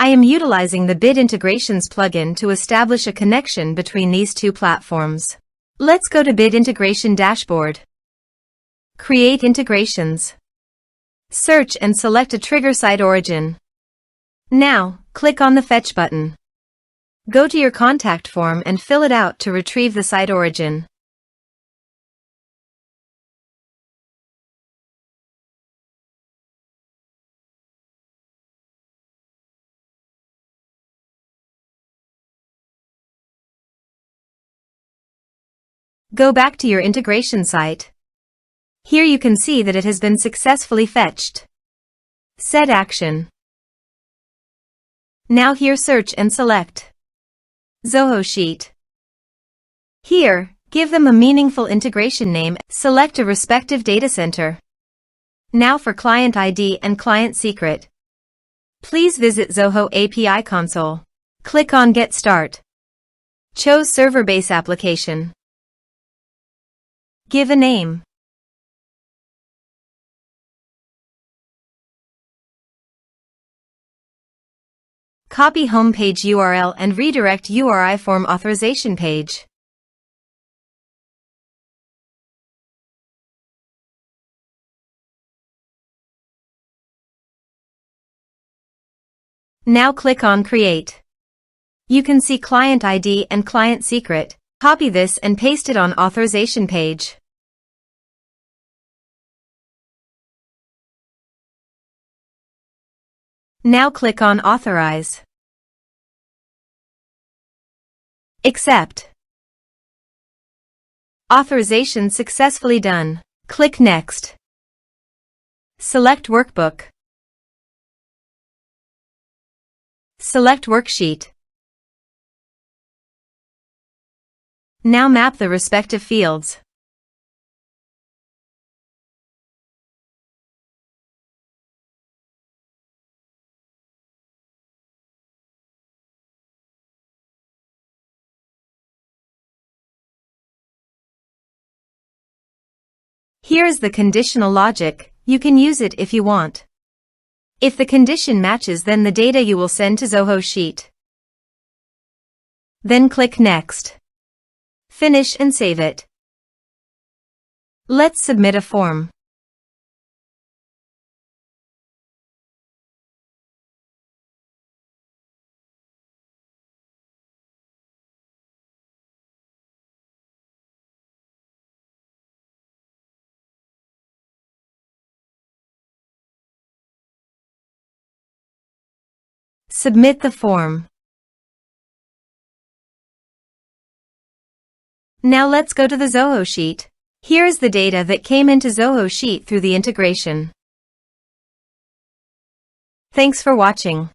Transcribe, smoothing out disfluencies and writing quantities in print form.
I am utilizing the Bit Integrations plugin to establish a connection between these two platforms. Let's go to Bit Integration Dashboard. Create integrations. Search and select a trigger SiteOrigin. Now, click on the Fetch button. Go to your contact form and fill it out to retrieve the SiteOrigin. Go back to your integration site. Here you can see that it has been successfully fetched. Set action. Now here search and select Zoho Sheet. Here, give them a meaningful integration name, select a respective data center. Now for client ID and client secret. Please visit Zoho API console. Click on Get Start. Choose Server Base Application. Give a name. Copy homepage URL and redirect URI form authorization page. Now click on Create. You can see client ID and client secret. Copy this and paste it on authorization page. Now click on Authorize. Accept. Authorization successfully done. Click Next. Select Workbook. Select Worksheet. Now map the respective fields. Here is the conditional logic. You can use it if you want. If the condition matches, then the data you will send to Zoho Sheet. Then click Next. Finish and save it. Let's submit a form. Submit the form. Now let's go to the Zoho Sheet. Here is the data that came into Zoho Sheet through the integration. Thanks for watching.